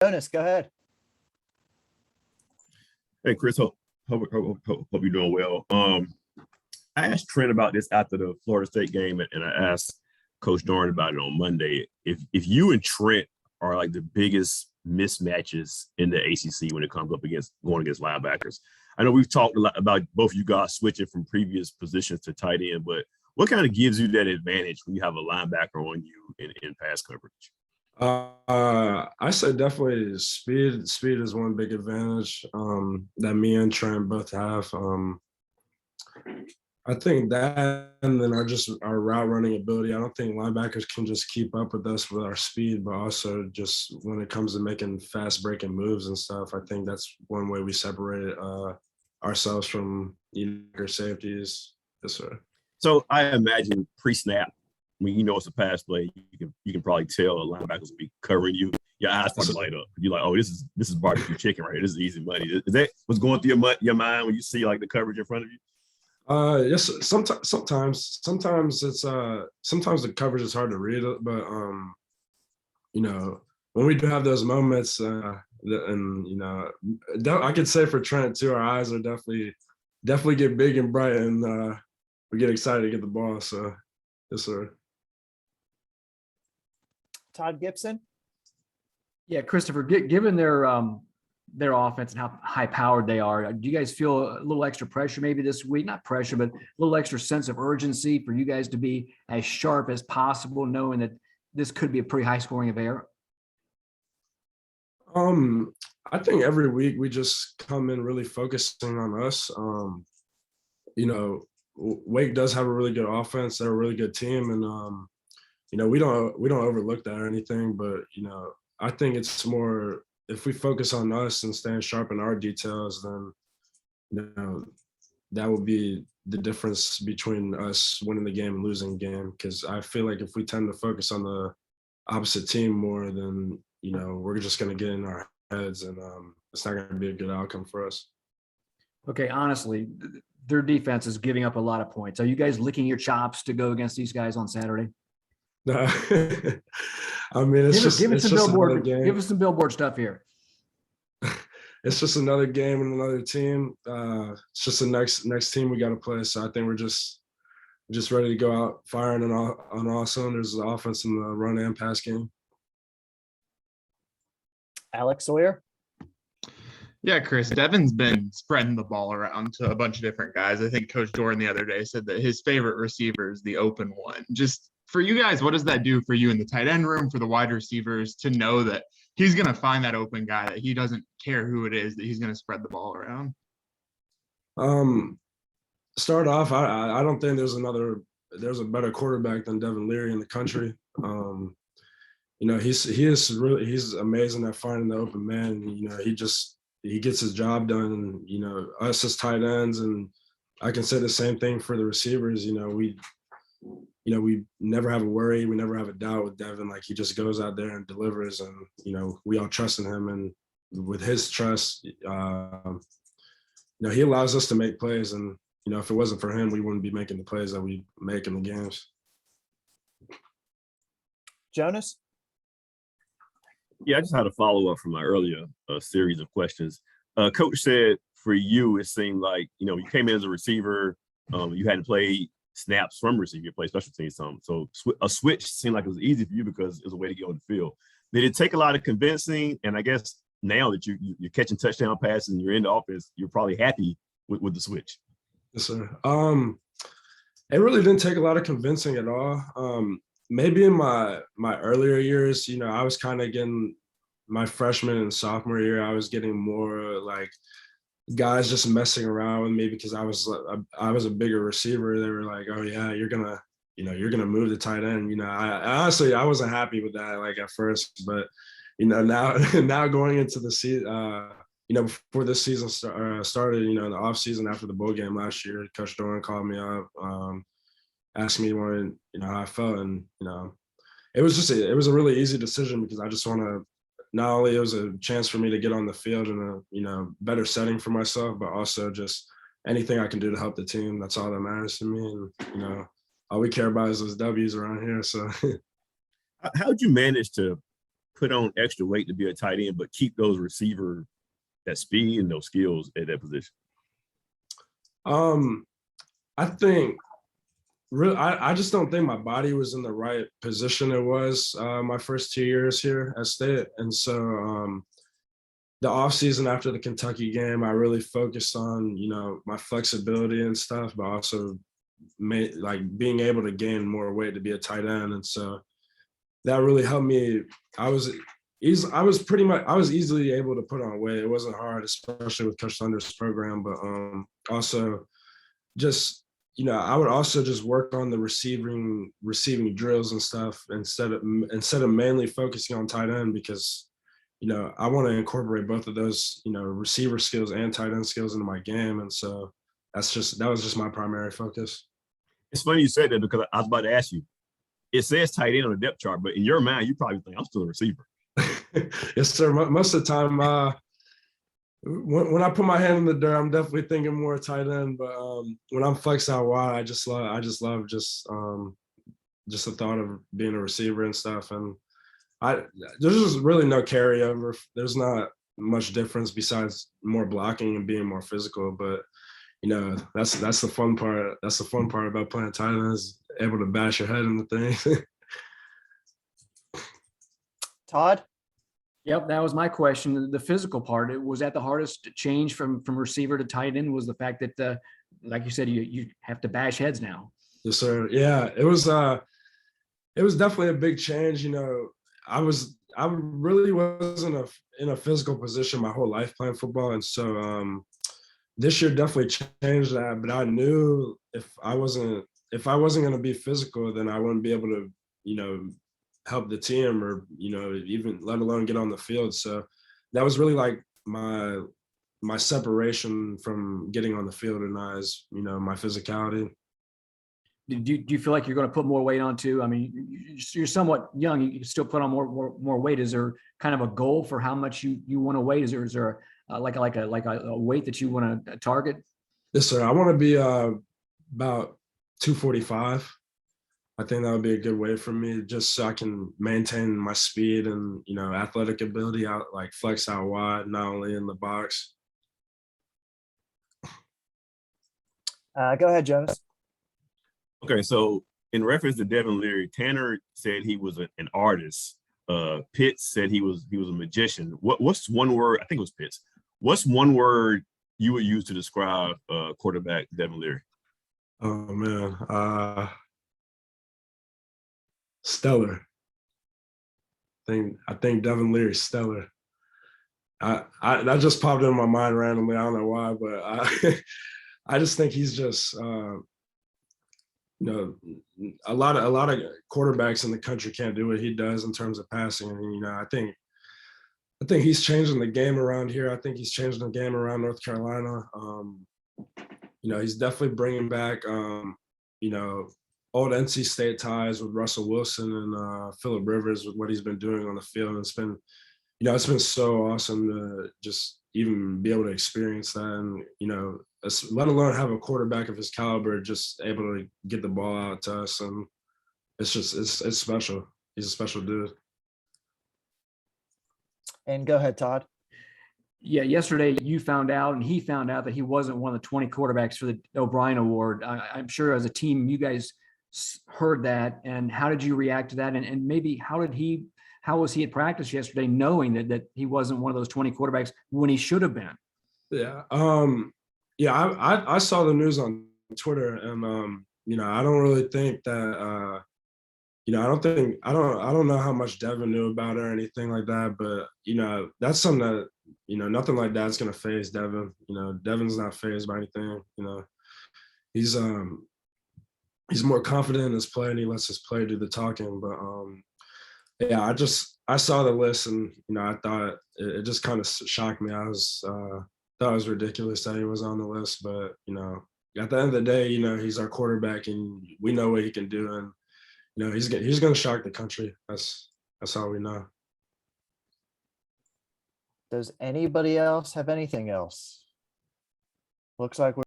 Jonas, go ahead. Hey, Chris, hope you're doing well. I asked Trent about this after the Florida State game, and I asked Coach Dorn about it on Monday. If you and Trent are like the biggest mismatches in the ACC when it comes up against going against linebackers, I know we've talked a lot about both you guys switching from previous positions to tight end, but what kind of gives you that advantage when you have a linebacker on you in pass coverage? I say definitely speed. Speed is one big advantage that me and Trent both have. I think that, and then our route running ability. I don't think linebackers can just keep up with us with our speed, but also just when it comes to making fast breaking moves and stuff, I think that's one way we separate ourselves from our safeties. Yes, sir. So I imagine pre-snap, when you know it's a pass play, you can probably tell a linebacker's will be covering you. Your eyes probably light up. You're like, oh, this is barbecue chicken right here. This is easy money. Is that what's going through your mind when you see like the coverage in front of you? Yes. Sometimes it's sometimes the coverage is hard to read, but when we do have those moments, and I could say for Trent too, our eyes are definitely get big and bright, and we get excited to get the ball. So, yes, sir. Todd Gibson. Yeah, Christopher, given their offense and how high powered they are, do you guys feel a little extra pressure maybe this week? Not pressure, but a little extra sense of urgency for you guys to be as sharp as possible, knowing that this could be a pretty high scoring affair? I think every week we just come in really focusing on us. Wake does have a really good offense. They're a really good team, and we don't overlook that or anything. But I think it's more if we focus on us and staying sharp in our details, then that will be the difference between us winning the game and losing the game. Because I feel like if we tend to focus on the opposite team more, then we're just going to get in our heads, and it's not going to be a good outcome for us. Okay, honestly, their defense is giving up a lot of points. Are you guys licking your chops to go against these guys on Saturday? No. I mean, give us some billboard stuff here. It's just another game and another team. It's just the next team we got to play. So I think we're just ready to go out firing on all cylinders, the offense and the run and pass game. Alex Sawyer. Yeah, Chris, Devin's been spreading the ball around to a bunch of different guys. I think Coach Dorn the other day said that his favorite receiver is the open one. Just for you guys, what does that do for you in the tight end room, for the wide receivers, to know that he's going to find that open guy, that he doesn't care who it is, that he's going to spread the ball around? Start off, I don't think there's a better quarterback than Devin Leary in the country. He's amazing at finding the open man. He gets his job done, and us as tight ends, and I can say the same thing for the receivers. We never have a worry, we never have a doubt with Devin. Like, he just goes out there and delivers, and we all trust in him, and with his trust, he allows us to make plays, and if it wasn't for him, we wouldn't be making the plays that we make in the games. Jonas. Yeah, I just had a follow-up from my earlier series of questions. Coach said for you, it seemed like, you came in as a receiver, you hadn't played snaps from receiver, you played special teams some. So a switch seemed like it was easy for you because it was a way to get on the field. Did it take a lot of convincing? And I guess now that you're catching touchdown passes and you're in the offense, you're probably happy with the switch. Yes, sir. It really didn't take a lot of convincing at all. Maybe in my earlier years, I was kind of getting my freshman and sophomore year, I was getting more like guys just messing around with me because I was a bigger receiver. They were like, "Oh yeah, you're gonna move the tight end." I honestly wasn't happy with that like at first, but now going into the season, before this season started, in the off season after the bowl game last year, Coach Dorn called me up. Asked me how I felt, and it was a really easy decision because I just want to, not only it was a chance for me to get on the field in a better setting for myself, but also just anything I can do to help the team. That's all that matters to me, and all we care about is those W's around here. So how'd you manage to put on extra weight to be a tight end, but keep those receiver, that speed and those skills at that position? I think I just don't think my body was in the right position. It was my first 2 years here at State. And so the off season after the Kentucky game, I really focused on, my flexibility and stuff, but also being able to gain more weight to be a tight end. And so that really helped me. I was easily able to put on weight. It wasn't hard, especially with Coach Thunder's program, but also just, I would also just work on the receiving drills and stuff instead of mainly focusing on tight end, because, I want to incorporate both of those, receiver skills and tight end skills into my game. And so that was just my primary focus. It's funny you said that, because I was about to ask you. It says tight end on the depth chart, but in your mind, you probably think I'm still a receiver. Yes, sir. Most of the time, when I put my hand in the dirt, I'm definitely thinking more tight end. But when I'm flexed out wide, I just love the thought of being a receiver and stuff. And there's just really no carryover. There's not much difference besides more blocking and being more physical. But that's the fun part. That's the fun part about playing tight end, is able to bash your head into things. Todd? Yep, that was my question. The physical part, was that the hardest change from receiver to tight end, was the fact that, like you said, you have to bash heads now? Yes, sir. Yeah, it was definitely a big change. I really wasn't in a physical position my whole life playing football. And so this year definitely changed that. But I knew if I wasn't going to be physical, then I wouldn't be able to, help the team, or, even let alone get on the field. So that was really like my separation from getting on the field, and my physicality. Do you feel like you're going to put more weight on too? I mean, you're somewhat young. You can still put on more weight. Is there kind of a goal for how much you want to weigh? Is there like a weight that you want to target? Yes, sir. I want to be about 245. I think that would be a good way for me, just so I can maintain my speed and, athletic ability out, like flex out wide, not only in the box. Go ahead, Jonas. Okay, so in reference to Devin Leary, Tanner said he was an artist. Pitts said he was a magician. What's one word? I think it was Pitts. What's one word you would use to describe quarterback Devin Leary? Oh man, stellar. I think Devin Leary's stellar. That just popped into my mind randomly. I don't know why, but I just think he's just a lot of quarterbacks in the country can't do what he does in terms of passing. And I think he's changing the game around here. I think he's changing the game around North Carolina. He's definitely bringing back old NC State ties with Russell Wilson and Phillip Rivers, with what he's been doing on the field. It's been so awesome to just even be able to experience that, and let alone have a quarterback of his caliber just able to get the ball out to us. And it's special. He's a special dude. And go ahead, Todd. Yeah, yesterday you found out, and he found out, that he wasn't one of the 20 quarterbacks for the OBrien Award. I'm sure as a team, you guys heard that. And how did you react to that? And maybe how was he at practice yesterday, knowing that he wasn't one of those 20 quarterbacks when he should have been? Yeah. I saw the news on Twitter, and I don't really think that I don't know how much Devin knew about it or anything like that, but that's something that nothing like that's gonna faze Devin. Devin's not fazed by anything. He's more confident in his play, and he lets his play do the talking. But I saw the list, and I thought it just kind of shocked me. I thought it was ridiculous that he was on the list, but at the end of the day, he's our quarterback, and we know what he can do, and he's going to shock the country. That's all we know. Does anybody else have anything else? Looks like we're